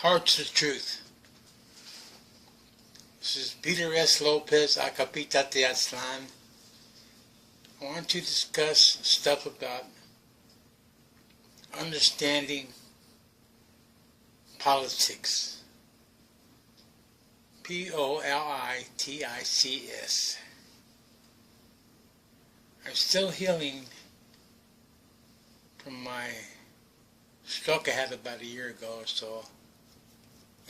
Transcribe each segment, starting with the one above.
Hard to the truth. This is Peter S. Lopez, Acapítate Aztlán. I want to discuss stuff about understanding politics. Politics. I'm still healing from my stroke I had about a year ago or so.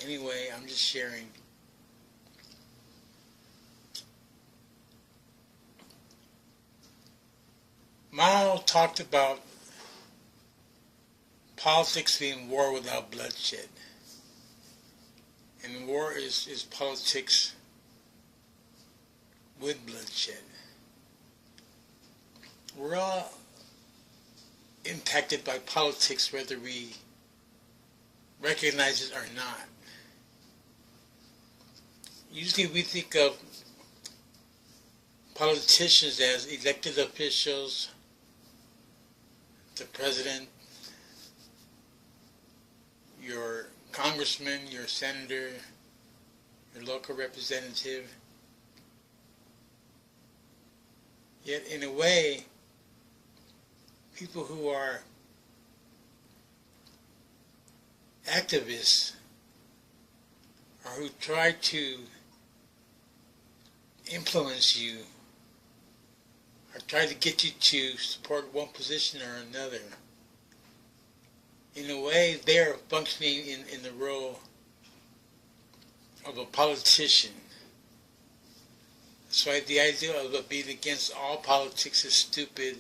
Anyway, I'm just sharing. Mao talked about politics being war without bloodshed. And war is politics with bloodshed. We're all impacted by politics whether we recognize it or not. Usually we think of politicians as elected officials, the president, your congressman, your senator, your local representative. Yet in a way, people who are activists or who try to influence you or try to get you to support one position or another, in a way they are functioning in the role of a politician. That's why the idea of being against all politics is stupid.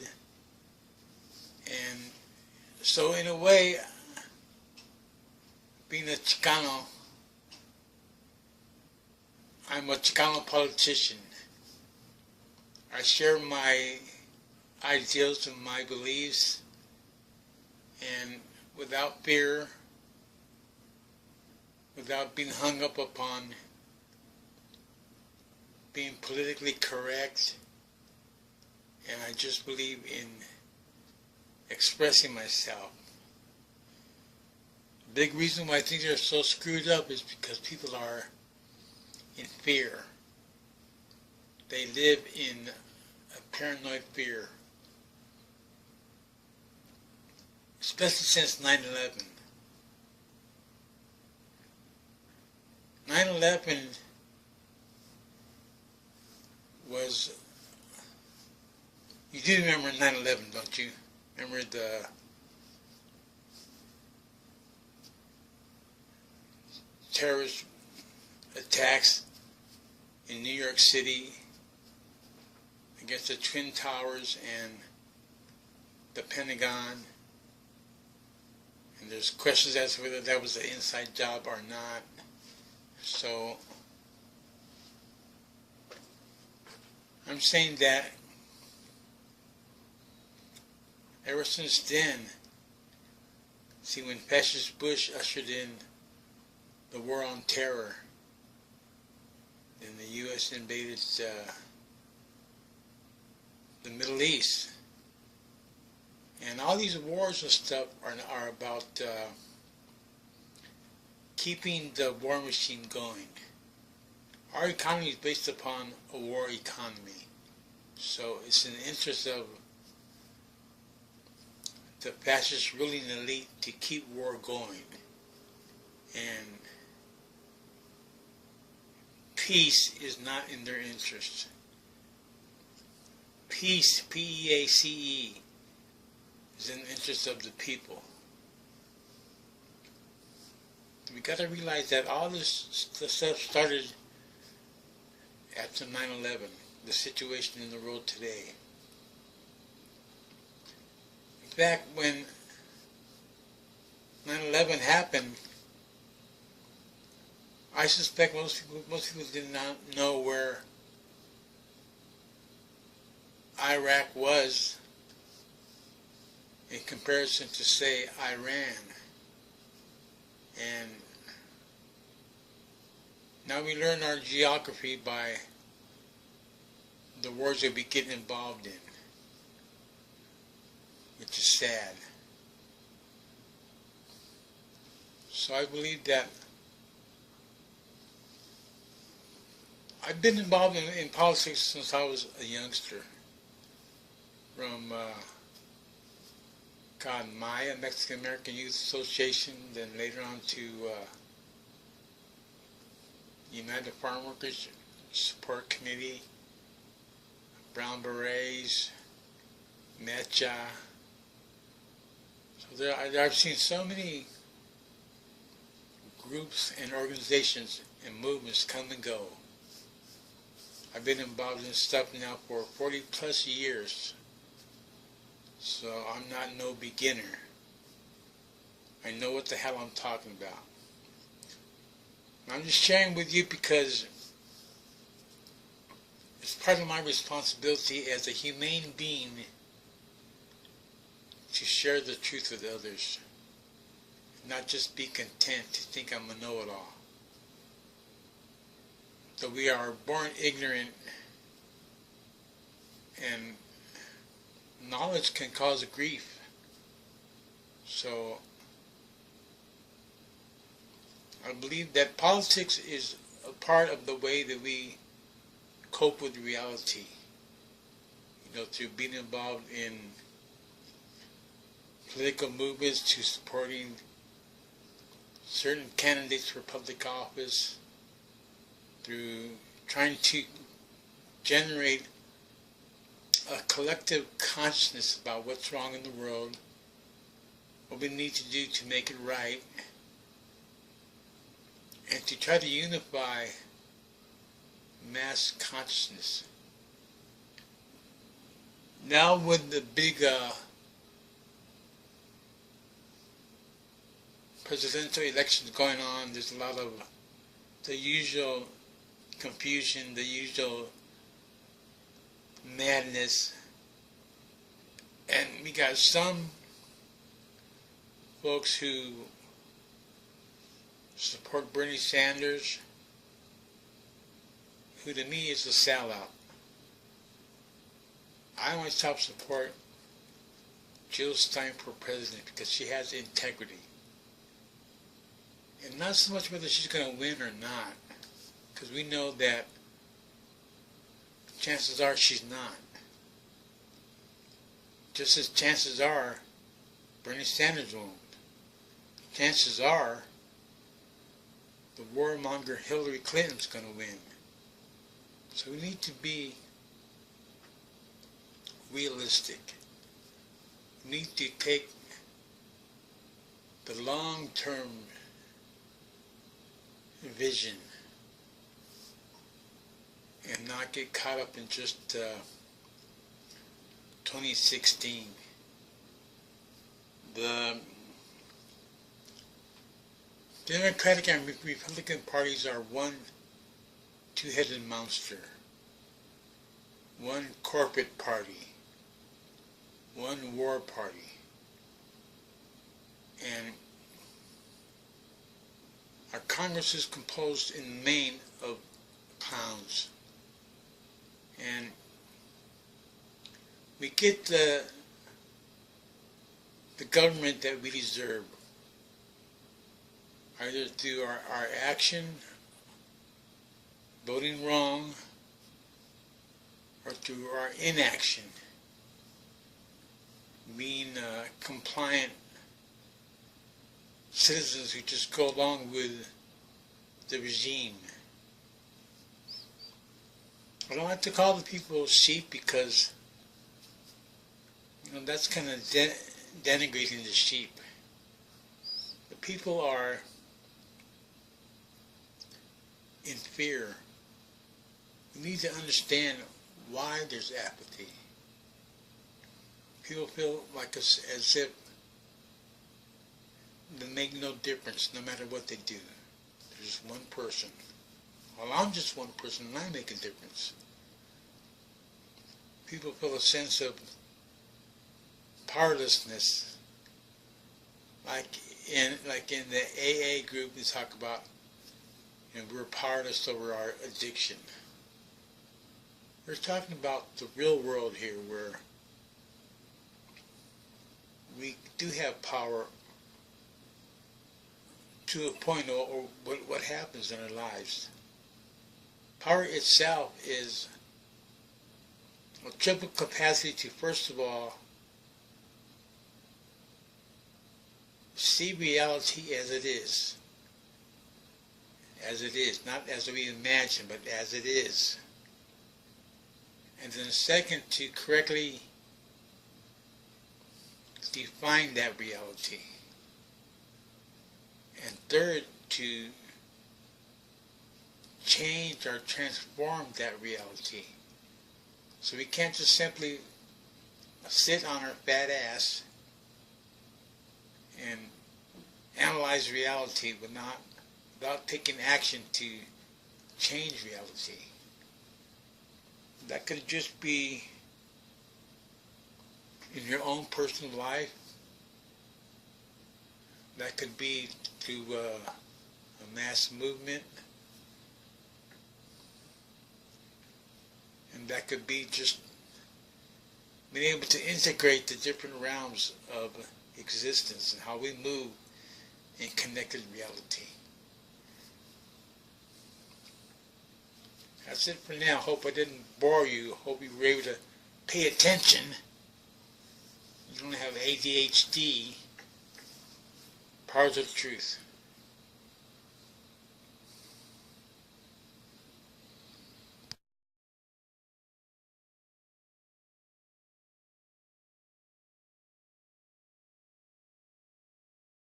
And so in a way, being a Chicano, I'm a Chicano politician. I share my ideals and my beliefs, and without fear, without being hung up upon being politically correct, and I just believe in expressing myself. The big reason why things are so screwed up is because people are in fear. They live in a paranoid fear. Especially since 9/11. 9/11 was, you do remember 9/11, don't you? Remember the terrorist attacks in New York City against the Twin Towers and the Pentagon? And there's questions as to whether that was an inside job or not. So I'm saying that ever since then, see, when Fascist Bush ushered in the war on terror, and the U.S. invaded the Middle East, and all these wars and stuff are about keeping the war machine going. Our economy is based upon a war economy. So it's in the interest of the fascist ruling elite to keep war going. And peace is not in their interest. Peace, P-E-A-C-E, is in the interest of the people. We got to realize that all this stuff started after 9/11, the situation in the world today. In fact, when 9/11 happened, I suspect most people did not know where Iraq was in comparison to, say, Iran. And now we learn our geography by the wars that we get involved in, which is sad. So I believe that I've been involved in politics since I was a youngster. From Maya, Mexican American Youth Association, then later on to United Farm Workers Support Committee, Brown Berets, Mecha. So I've seen so many groups and organizations and movements come and go. I've been involved in stuff now for 40 plus years. So I'm not no beginner. I know what the hell I'm talking about. I'm just sharing with you because it's part of my responsibility as a humane being to share the truth with others. Not just be content to think I'm a know-it-all. So we are born ignorant, and knowledge can cause grief. So I believe that politics is a part of the way that we cope with reality. You know, through being involved in political movements, to supporting certain candidates for public office, through trying to generate a collective consciousness about what's wrong in the world, what we need to do to make it right, and to try to unify mass consciousness. Now with the big presidential elections going on, there's a lot of the usual confusion, the usual madness, and we got some folks who support Bernie Sanders, who to me is a sellout. I myself support Jill Stein for president because she has integrity. And not so much whether she's going to win or not, because we know that chances are she's not. Just as chances are Bernie Sanders won't. Chances are the warmonger Hillary Clinton's going to win. So we need to be realistic. We need to take the long-term vision and not get caught up in just 2016. The Democratic and Republican parties are one two-headed monster, one corporate party, one war party, and our Congress is composed in Maine of clowns, and we get the government that we deserve, either through our action, voting wrong, or through our inaction, being compliant citizens who just go along with the regime. I don't like to call the people sheep because, you know, that's kind of denigrating the sheep. The people are in fear. We need to understand why there's apathy. People feel like as if they make no difference no matter what they do. There's one person. Well, I'm just one person and I make a difference. People feel a sense of powerlessness. Like in the AA group, they talk about, you know, we're powerless over our addiction. We're talking about the real world here, where we do have power to a point, or what happens in our lives. Power itself is a triple capacity to, first of all, see reality as it is. As it is, not as we imagine, but as it is. And then second, to correctly define that reality. And third, to change or transform that reality. So we can't just simply sit on our fat ass and analyze reality without taking action to change reality. That could just be in your own personal life. That could be through a mass movement. And that could be just being able to integrate the different realms of existence and how we move in connected reality. That's it for now. Hope I didn't bore you. Hope you were able to pay attention. You don't have ADHD. Powers of Truth.